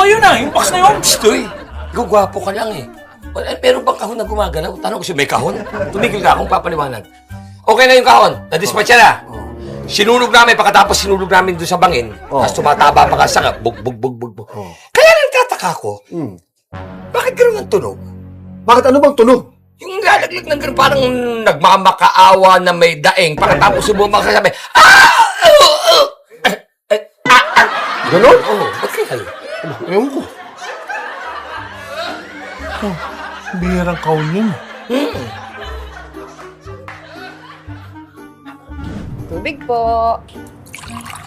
yun ah. Yung box na yun. Stoy, ikaw gwapo ka lang eh. Meron bang kahon na gumagalaw? Tanong ko siya, may kahon? Tumigil ka akong papaliwanag. Okay na yung kahon. Na-dispatch na. Sinunog namin, pagkatapos sinunog namin doon sa bangin. Tapos tumataba pa ka sa bug. Kaya nagtataka ko, bakit gano'n ang tunog? Bakit ano bang tunog? Yung lalaglag ng gano'n, parang nagmamakaawa na may daing. Pagkatapos sumumang ka sabi, Ganon? Oo, ba't kaya? Ewan ko. Bihirang kaon yun. Tubig po.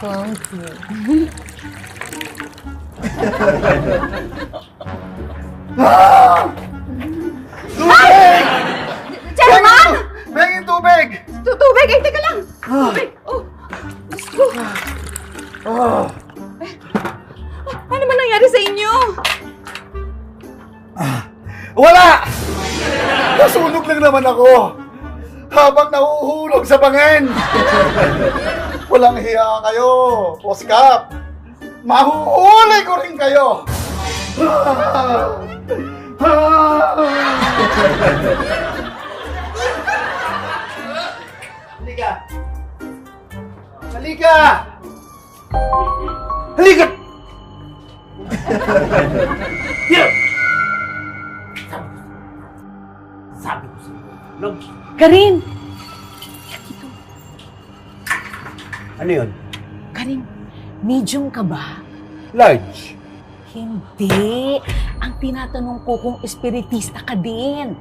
Thank you. Tubig! Chairman! Bengin tubig! Tubig! Ay, teka lang! Tubig! Oh! Diyos ko! Ano ba nangyari sa inyo? Wala! Nasunog lang naman ako habang nahuhulog sa bangin. Walang hiya kayo, Oscar. Mahuhuli ko rin kayo. Halika. Halika! Halika! Here! Sabi ko sa'yo. Log. Karin! Ano yun? Karin, medium ka ba? Large. Hindi. Ang tinatanong ko kung espiritista ka din.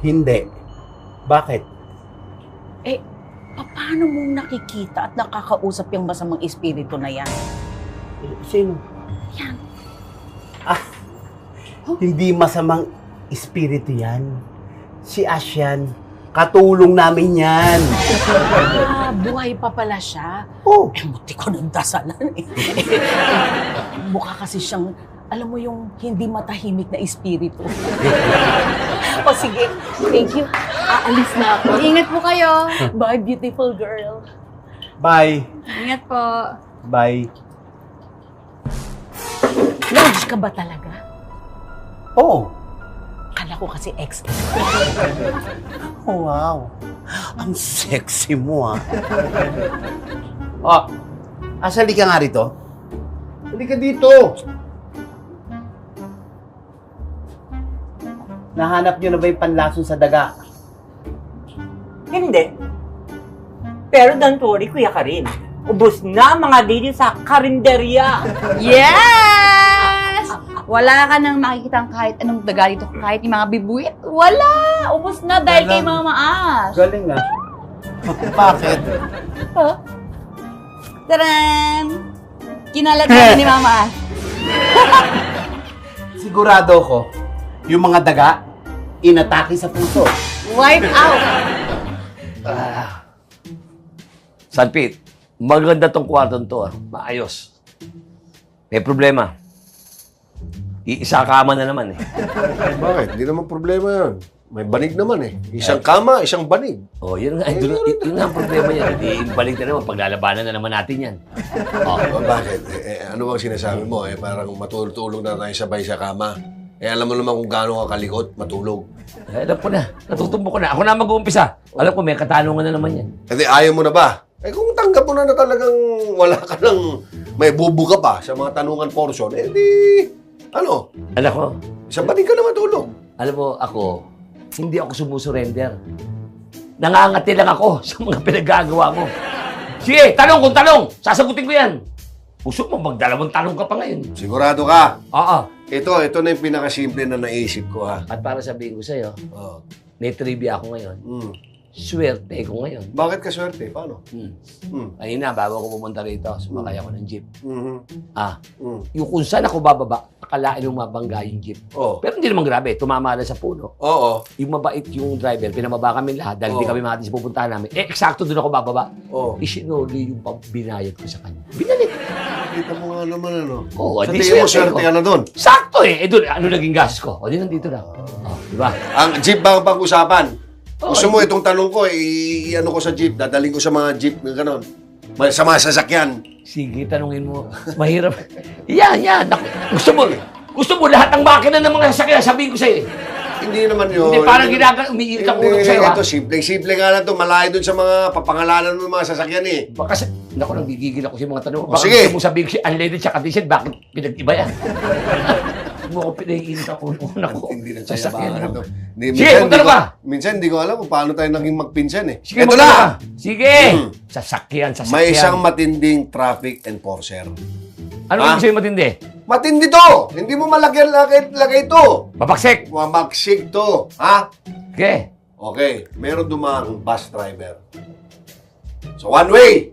Hindi. Bakit? Eh, paano mo nakikita at nakakausap yung masamang espiritu na yan? Sino? Yan. Hindi masamang espiritu yan. Si Asyan, katulong namin yan. Buhay pa pala siya. Oh, Eh, muti ko ng dasalan eh. Mukha kasi siyang, alam mo yung hindi matahimik na espiritu. O sige, thank you. Aalis na ako. Ingat po kayo. Bye, beautiful girl. bye. Ingat po. Bye. Large ka ba talaga? Oh, Kala ko kasi ex. oh wow. Ang sexy mo ah. Oh, asali ka nga rito. Halika dito. Nahanap nyo na ba yung panlason sa daga? Hindi. Pero don't worry, Kuya Karin. Ubus na mga dili sa karinderya. Yes! Wala ka nang makikitang kahit anong daga dito, kahit yung mga bibuit. Wala! Ubus na dahil kay Mama Ash. Galing ah. Bakit? Taran! Kinalat na ni Mama Ash. Sigurado ko, yung mga daga, inatake sa puso. Wipe out! Sanpit, maganda tong kwartong to. Maayos. May problema. Iisa kama na naman eh. Bakit? Hindi naman problema yun. May banig naman eh. Isang kama, isang banig. Oh, yun nga. Yun nga ang problema yan. Hindi balik na naman. Paglalabanan na naman natin yan. Oh. Bakit? Ano bang sinasabi mo? Parang matulog na tayo sabay sa kama. Alam mo naman kung gaano ka kalikot, matulog. Alam ko na. Natutumbo ko na. Ako na mag-uumpisa. Alam ko, may katanungan na naman yan. Hindi, ayaw mo na ba? Kung tanggap mo na talagang wala ka ng may bubuga pa sa mga tanungan portion, di, ano? Alam ko, Isang banig ka na matulog. alam mo, ako, hindi ako sumusurrender. Nangangati lang ako sa mga pinagagawa mo. Sige, tanong kung tanong. Sasagutin ko yan. Gusto mo, magdalawang tanong ka pa ngayon. Sigurado ka? Oo. Ito na yung pinakasimple na naisip ko, ha? At para sabihin ko sa'yo, Oh. may trivia ako ngayon. Swerte ko ngayon. Bakit ka swerte? Paano? Kanina, bago ako pumunta rito, sumakay ako ng jeep. Mhm. Yung kung saan ako bababa, akalain yung mabangga yung jeep. Oh. Pero hindi naman grabe, tumama na sa puno. Oo. Yung mabait yung driver, pinamaba kami lahat dahil hindi Oo. kami makatis sa pupuntahan namin. Eksakto doon ako bababa. Oo. Isinuli yung binayad ko sa kanya. Binalik. Kita mo nga naman, ano? Oo, Sa di tingin mo, swerte swerte ko. ka na doon. Sakto eh. Doon, ano naging gastos ko? O, di nandito na. Di ba? Ang jeep ba ang pag-usapan? Oo, Gusto mo itong tanong ko, i-ano ko sa jeep, dadaling ko sa mga jeep, gano'n. Sa mga sasakyan. Sige, tanungin mo. Mahirap. Yan. Gusto mo lahat ng makina ng mga sasakyan, sabihin ko sa'yo. Hindi naman yun. Hindi, parang umiilit ang ulo ko sa'yo, ha? Ito, simple nga lang to. Malayo dun sa mga papangalanan ng mga sasakyan eh. Baka sa... Naku, nang gigigil ako sa mga tanong. O, sige. Gusto mo sabihin ko si unleaded tsaka diesel, bakit pinag-iba yan? Huwag mo ko pinag-iinit ang ulo. Naku, Hindi na sasakyan tayo ako. Hindi, Sige, magtanong ka! Minsan, hindi ko alam kung paano tayo naging magpinsan eh. Sige, Ito magtanong na! ka. Sige! Hmm. Sasakyan. May isang matinding traffic enforcer. Ano Ha? yung sa'yo matindi? Matindi to! Hindi mo malagay to! Papaksik! Mamaksig to! Ha? Okay. Okay, meron dumaang bus driver. So, one way!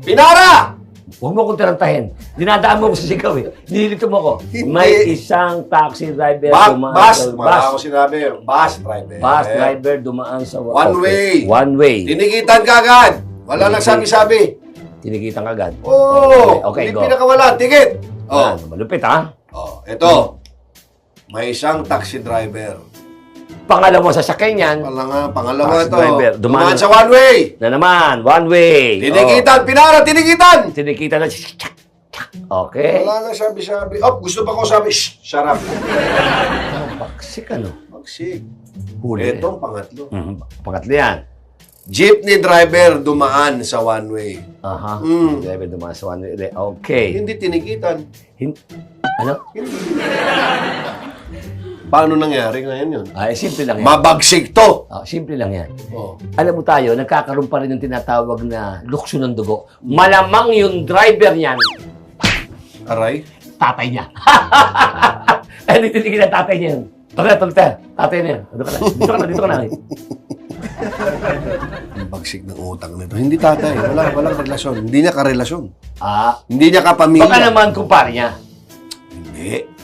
Pinara! Huwag mo akong tarantahin. Dinadaan mo ako sa sigaw eh. Nililito mo ako. Hindi. May isang taxi driver dumaan Bus! sa... Wala ako sinabi. Bus driver. Bus driver dumaan sa... One way. One way. Tinikitan ka agad. Wala lang sabi-sabi. Tinikitan ka agad. Oo! Okay, Hindi go. pinakawalan. Tikit! Oh. Oh. Malupit ha? Oh, ito. May isang taxi driver. Pangalawa sa sakyan yan. Pangalawa Taxi ito. driver. Dumaan sa one way. Na naman. One way. Tinikitan. Pinara. Tinikitan. Oh. Tinikitan na. Okay. Wala lang sabi-sabi. Oh, gusto pa ko sabi. Shh! Shut up. Paksik ano? Magsig. Huli. Itong pangatlo. Pangatlo yan. Jeepney driver dumaan sa one way. Aha. Mm. Driver dumaan sa one way. Okay. Hindi tinikitan. Ano? Paano nangyari ngayon yun? Ay, simple lang yan. Mabagsig to! Simple lang yan. Oh. Alam mo tayo, nagkakaroon pa rin ng tinatawag na lukso ng dugo. Malamang yung driver niyan, Aray? tatay niya. Hindi tinigil ang tatay niya. Tara. Tatay niya. Dito ka na. Ang bagsig ng utang nito. Hindi tatay. Walang relasyon. Hindi niya karelasyon. Hindi niya Baka kapamilya. naman kumpare niya. Hindi.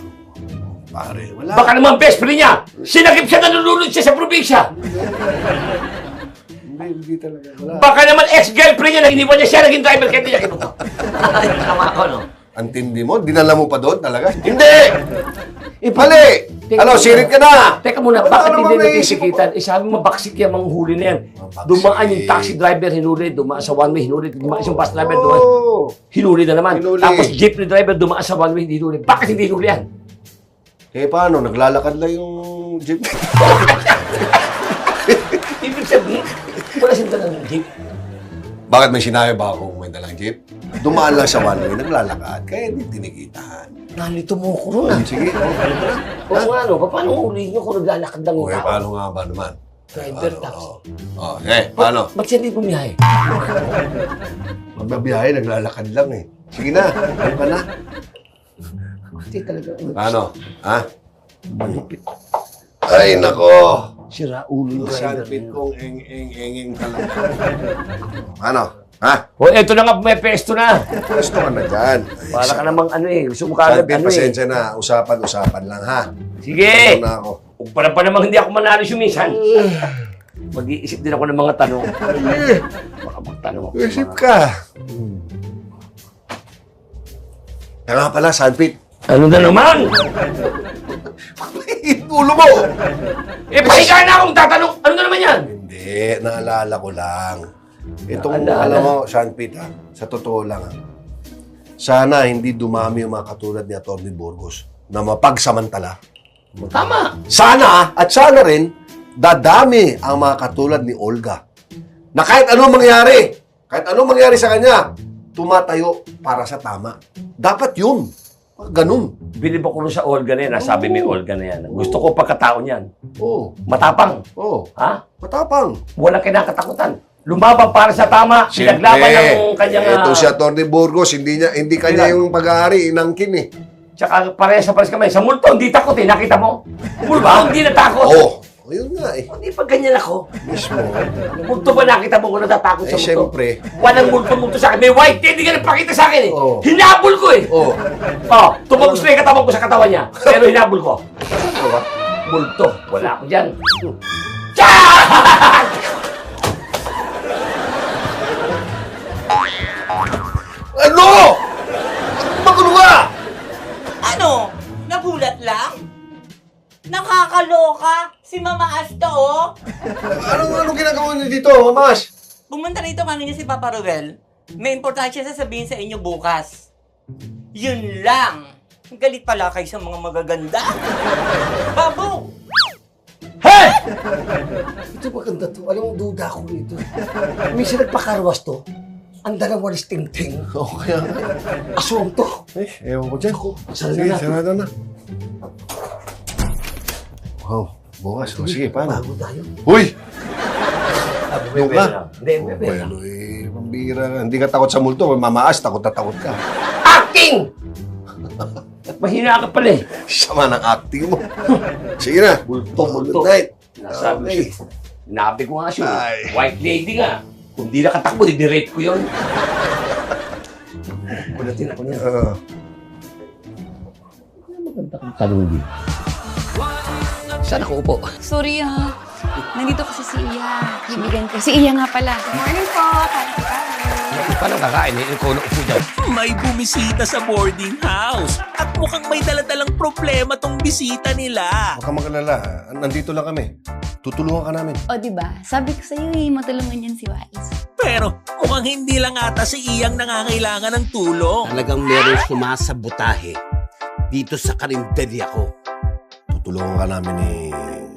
Pare, wala. Baka naman best friend niya. Sinagip siya, nalulunod siya sa probinsya. Hindi talaga. Wala. Baka naman ex-girlfriend niya, iniwan niya siya, naging driver, kaya hindi niya kinuha. Tama ako, no? Ang tindi mo, dinala mo pa doon talaga? Hindi! Mali! Ano, sirit ka na! Teka muna, Wala bakit namang hindi naisip natisikitan? Sabi mo, baksik yan, manghuli na yan. Mabaksik. Dumaan yung taxi driver, hinuli. Dumaan sa one way, hinuli. Dumaan yung bus driver, dumaan. Oo. Hinuli na naman. Hinuli. Tapos jeepney driver, dumaan sa one way, hinuli. Bakit hindi hinuli yan? Eh, paano? Naglalakad lang yung jeep. Ibig sabihin, wala siyang dalang jeep. Bakit may sinabi ba akong may dalang jeep? Dumaan lang sa one way, naglalakad. Kaya hindi tinikitan. Nalito mo ko ron, ah. Sige, ano? O nga, no? Paano huli niyo kung naglalakad lang yung Okay, tao? paano nga ba naman? Driver, Paano? taxi. Okay, paano? Ba't siya hindi bumiyahe? Magbabiyahe, naglalakad lang eh. Sige na, ano ka na? Hindi talaga. Paano? Ha? Malupit. Ay, nako! Sira ulo yung driver. Sanpit kong eng talaga. Ano? Ha? O, eto na nga, may pesto na. Gusto ka na dyan. Para ka namang ano eh. Gusto mo kagad Sanpit, ano eh. pasensya na. Usapan lang, ha? Sige! Ano na ako? Kung pa namang hindi ako manalo sumisan. Mag-iisip din ako ng mga tanong. Baka magtanong ako. Isip ka. Kaya nga pala, Sanpit. Ano na naman? Ulo mo! Eh, pahiga na akong tatanong. Ano na naman yan? Hindi, naalala ko lang. Itong, Naalala? alam mo, Sanpit, ha? Sa totoo lang, ha? Sana hindi dumami yung mga katulad ni Atty. Burgos na mapagsamantala. Tama. Sana, at sana rin, dadami ang mga katulad ni Olga. Na kahit anong mangyari sa kanya, tumatayo para sa tama. Dapat yun. Ganun. Bilib ako sa Olga na yan. Sabi may Olga na yan. Gusto ko pagkatao niyan. Oo. Matapang. Oo. Ha? Matapang. Walang kinakatakutan. Lumaban para sa tama. Pinaglaban ng kanyang... Ito si Atty. Burgos, hindi kanya yung pag-aari, inangkin eh. Tsaka parehas kami. Sa multo, hindi takot eh. Nakita mo? Multo, hindi natakot. Oo. Yun nga eh. Hindi pa ganyan ako. Mismo. Multo ba nakita mo kung natatakot sa multo? Siyempre. Walang multo sa akin. May white tail, hindi ka nagpakita sa akin eh. Oo. Hinabol ko eh. Oo. Tumagos na yung katawan ko sa katawan niya. Pero hinabol ko. Multo. Wala ako dyan. Tiyah! Ano? Magulo ka! Ano? Nagulat lang? Nakakaloka? Si Mama Asta, oh. Anong ginagawa niyo dito, Mamas? Pumunta rito kanina si Papa Ruel. May importansya sasabihin sa inyo bukas. Yun lang. Galit pala kayo sa mga magaganda. Babo! Ito maganda to. Alam mo, duda ako rito. Minsan nagpakarwas to. Ang dalawa walis ting-ting. Oo, kaya nga. Aswang to. Ewan ko dyan. Sarado Sige, na. sarado na. Wow, bukas. O, sige, paano? Bago tayo. Uy! Yung ka? Hindi, may pera. Bueno, pambira ka. Hindi ka takot sa multo. Mamaas, takot na takot ka. Acting! At mahina ka pala eh. Sama ng acting mo. Sige na. Multo. Good night. Nasabi Okay. ko. Nabi ko nga siya. Ay. White lady nga. Kung di nakatakbo, di-rape ko yun. Kulatin ako niya. Maganda kang tanong din. Saan ako upo? Sorry nandito kasi si Iya. Kaibigan ko. Si Iya nga pala. Good morning po. Paano kakain eh? Ikaw na upo dyan. May bumisita sa boarding house at mukhang may daladalang problema tong bisita nila. Huwag kang mag-alala. Nandito lang kami. Tutulungan ka namin. O diba, sabi ko sa'yo matulungan yan si Wais. Pero mukhang hindi lang ata si Iyang nangangailangan ng tulong. Talagang meron sumasabotahe dito sa karinderya ko. Tutulungan ka namin ni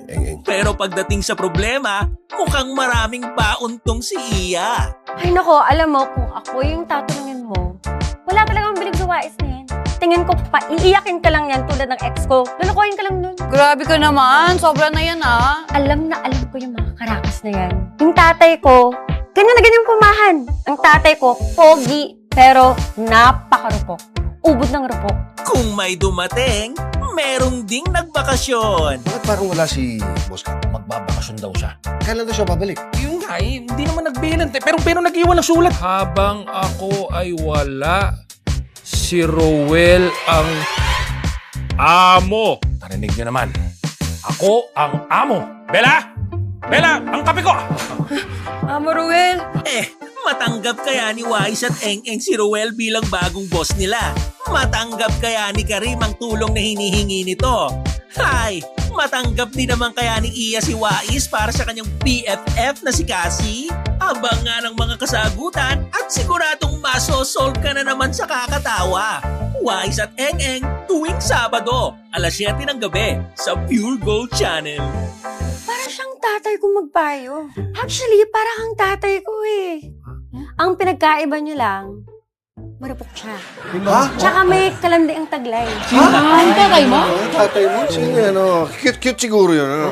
Eng-Eng. Pero pagdating sa problema, mukhang maraming baon tong si Iya. Ay nako, alam mo, kung ako yung tatanungin mo, wala talagang bilig sa Wais na yan. Tingin ko pa, iiyakin ka lang yan tulad ng ex ko. Lulukoyin ka lang nun. Grabe ka naman. Sobra na yan Alam na alam ko yung mga karakas na yan. Yung tatay ko, ganyan na ganyan pumahan. Ang tatay ko, pogi, pero napakarupok. Ubod ng rupok. Kung may dumating, merong ding nagbakasyon. Bakit parang wala si Boss Kat? Magbabakasyon daw siya. Kailan daw siya babalik? Yung nga eh, hindi naman nagbilan. Pero nag-iwan ng sulat. Habang ako ay wala, si Rowel ang amo. Narinig niyo naman. Ako ang amo. Bella! Bella, ang kape ko! Amo Ruel. Matanggap kaya ni Wais at Eng-Eng si Roel bilang bagong boss nila? Matanggap kaya ni Karim ang tulong na hinihingi nito? Hay! Matanggap din naman kaya ni Iya si Wais para sa kanyang BFF na si Cassie? Abang nga ng mga kasagutan at siguradong masosolve ka na naman sa kakatawa. Wais at Eng-Eng tuwing Sabado, alas 7 ng gabi sa Pure Gold Channel. Para siyang tatay ko magpayo. Actually, para kang tatay ko eh. Ang pinagkaiba niyo lang, marupok siya. Ha? Tsaka may kalandi ang taglay. Ang tatay mo? Tatay mo? Sige, ano, cute siguro yun, ano?